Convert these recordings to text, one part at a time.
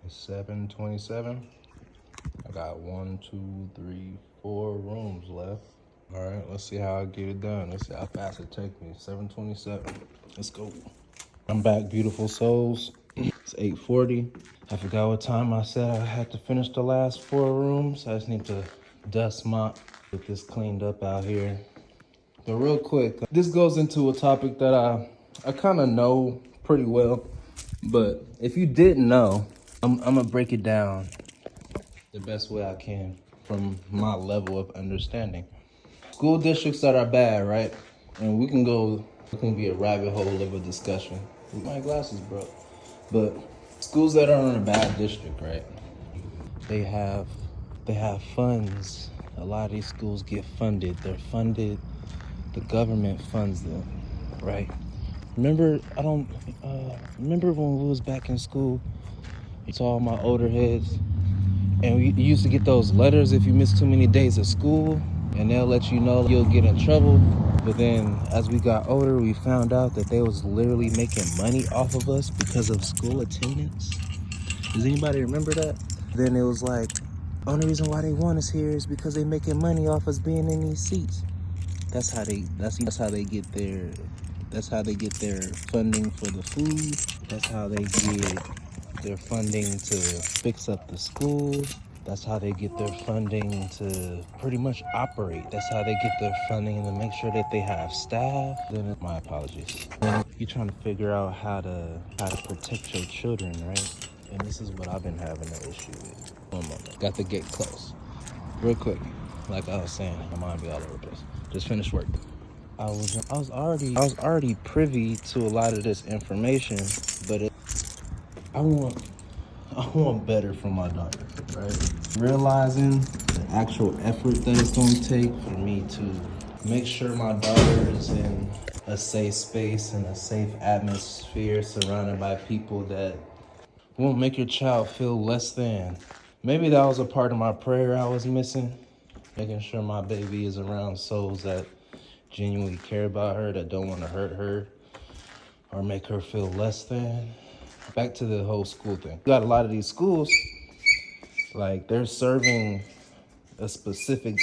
It's 7:27. I got 1, 2, 3, 4 rooms left. All right, let's see how I get it done. Let's see how fast it takes me. 7:27. Let's go. I'm back, beautiful souls. It's 8:40. I forgot what time I said I had to finish the last 4 rooms. I just need to dust mop, get this cleaned up out here. But real quick, this goes into a topic that I kind of know pretty well. But if you didn't know, I'm gonna break it down the best way I can from my level of understanding. School districts that are bad, right? And it can be a rabbit hole of a discussion. My glasses broke. But schools that are in a bad district, right? They have funds. A lot of these schools get funded. They're funded. The government funds them, right? Remember when we was back in school, it's all my older heads, and we used to get those letters if you miss too many days of school, and they'll let you know you'll get in trouble. But then as we got older, we found out that they was literally making money off of us because of school attendance. Does anybody remember that? Then it was like, only reason why they want us here is because they making money off us being in these seats. That's how they get their funding for the food. That's how they get their funding to fix up the schools. That's how they get their funding to pretty much operate. That's how they get their funding to make sure that they have staff. Then my apologies. Then you're trying to figure out how to protect your children, right? And this is what I've been having an issue with. One moment. Got to get close. Real quick. Like I was saying, my mind be all over the place. Just finished work. I was already privy to a lot of this information, but I want better from my daughter, right? Realizing the actual effort that it's gonna take for me to make sure my daughter is in a safe space and a safe atmosphere surrounded by people that won't make your child feel less than. Maybe that was a part of my prayer I was missing. Making sure my baby is around souls that genuinely care about her, that don't want to hurt her or make her feel less than. Back to the whole school thing. You got a lot of these schools, like they're serving a specific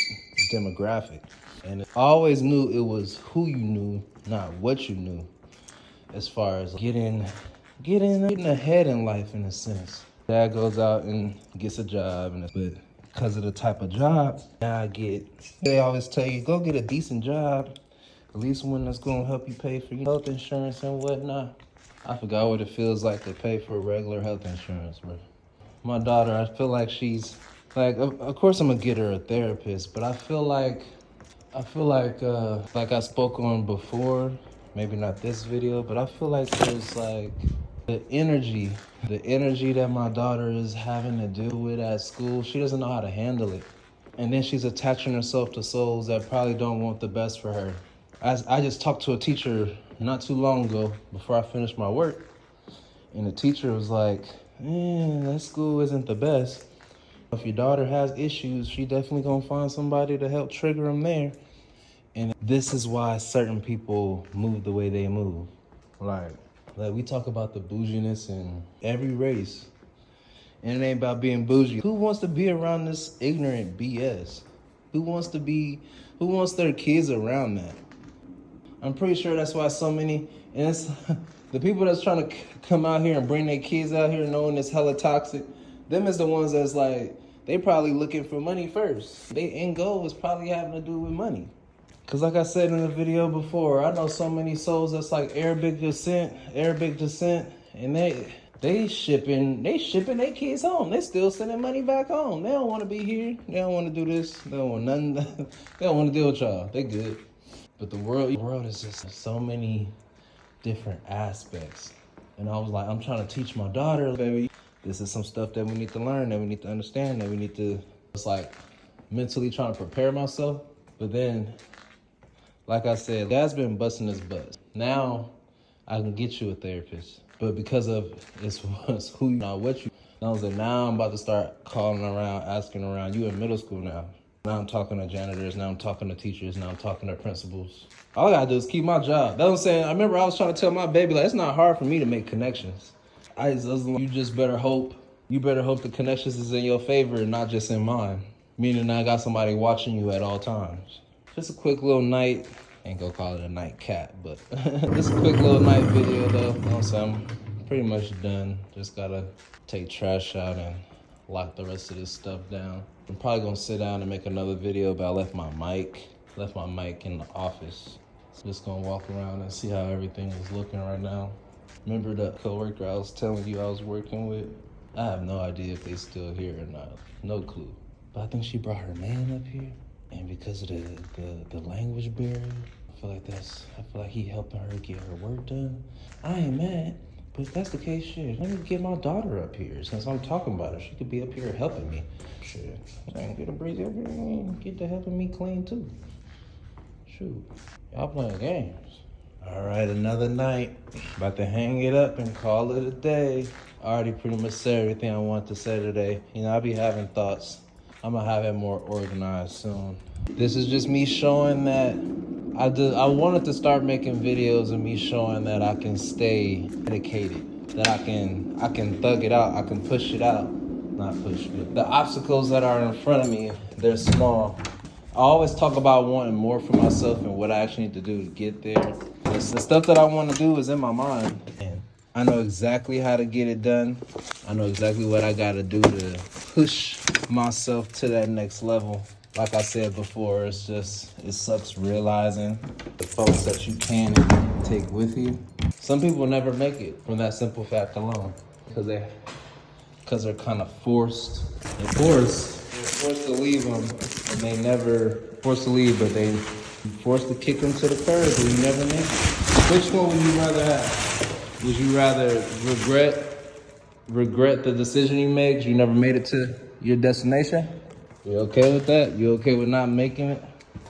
demographic. And I always knew it was who you knew, not what you knew, as far as getting ahead in life in a sense. Dad goes out and gets a job, but because of the type of job they always tell you, go get a decent job, at least one that's going to help you pay for your health insurance and whatnot. I forgot what it feels like to pay for regular health insurance, bro. My daughter, I feel like she's, like, of course I'm going to get her a therapist, but I feel like I spoke on before, maybe not this video, but I feel like there's like the energy that my daughter is having to deal with at school, she doesn't know how to handle it. And then she's attaching herself to souls that probably don't want the best for her. I just talked to a teacher not too long ago before I finished my work. And the teacher was like, that school isn't the best. If your daughter has issues, she definitely gonna find somebody to help trigger them there. And this is why certain people move the way they move. Like we talk about the bouginess in every race, and it ain't about being bougie. Who wants to be around this ignorant BS? Who wants their kids around that? I'm pretty sure that's why so many, and it's the people that's trying to come out here and bring their kids out here knowing it's hella toxic, them is the ones that's like, they probably looking for money first. Their end goal is probably having to do with money. Cause like I said in the video before, I know so many souls that's like Arabic descent, and they shipping their kids home. They still sending money back home. They don't want to be here. They don't want to do this. They don't want nothing. They don't want to deal with y'all. They good. But the world is just so many different aspects. And I was like, I'm trying to teach my daughter, baby, this is some stuff that we need to learn, that we need to understand, that we need to, it's like mentally trying to prepare myself. But then, like I said, Dad's been busting his butt. Now I can get you a therapist. But because of it's who you not what you, I was like, now I'm about to start calling around, asking around. You in middle school now. Now I'm talking to janitors, now I'm talking to teachers, now I'm talking to principals. All I gotta do is keep my job. That's what I'm saying. I remember I was trying to tell my baby, like, it's not hard for me to make connections. You just better hope you better hope the connections is in your favor and not just in mine. Meaning I got somebody watching you at all times. Just a quick little night, ain't gonna call it a night cat, but just a quick little night video though. You know what I'm saying? I'm pretty much done. Just gotta take trash out and lock the rest of this stuff down. I'm probably gonna sit down and make another video, but I left my mic in the office. So just gonna walk around and see how everything is looking right now. Remember the coworker I was telling you I was working with? I have no idea if they still here or not. No clue. But I think she brought her man up here. And because of the language barrier, I feel like he helping her get her work done. I ain't mad, but if that's the case, shit, let me get my daughter up here. Since I'm talking about her, she could be up here helping me. Shit, I ain't get a breezy up here and get to helping me clean too. Shoot, y'all playing games. All right, another night. About to hang it up and call it a day. I already pretty much said everything I wanted to say today. You know, I be having thoughts. I'm gonna have it more organized soon. This is just me showing that I wanted to start making videos of me showing that I can stay dedicated, that I can thug it out, I can push it out. Not push, but the obstacles that are in front of me, they're small. I always talk about wanting more for myself and what I actually need to do to get there. The stuff that I want to do is in my mind. And I know exactly how to get it done. I know exactly what I got to do to push myself to that next level. Like I said before, it sucks realizing the folks that you can take with you. Some people never make it from that simple fact alone because they're kind of forced. They're forced to leave them, and they never forced to leave, but they forced to kick them to the curb, and you never make it. Which one would you rather have? Would you rather regret the decision you made because you never made it to your destination? You okay with that? You okay with not making it?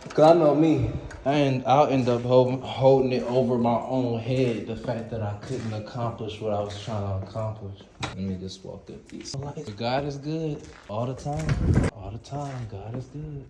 Because I know me. I'll end up holding it over my own head, the fact that I couldn't accomplish what I was trying to accomplish. Let me just walk up these. God is good all the time. All the time, God is good.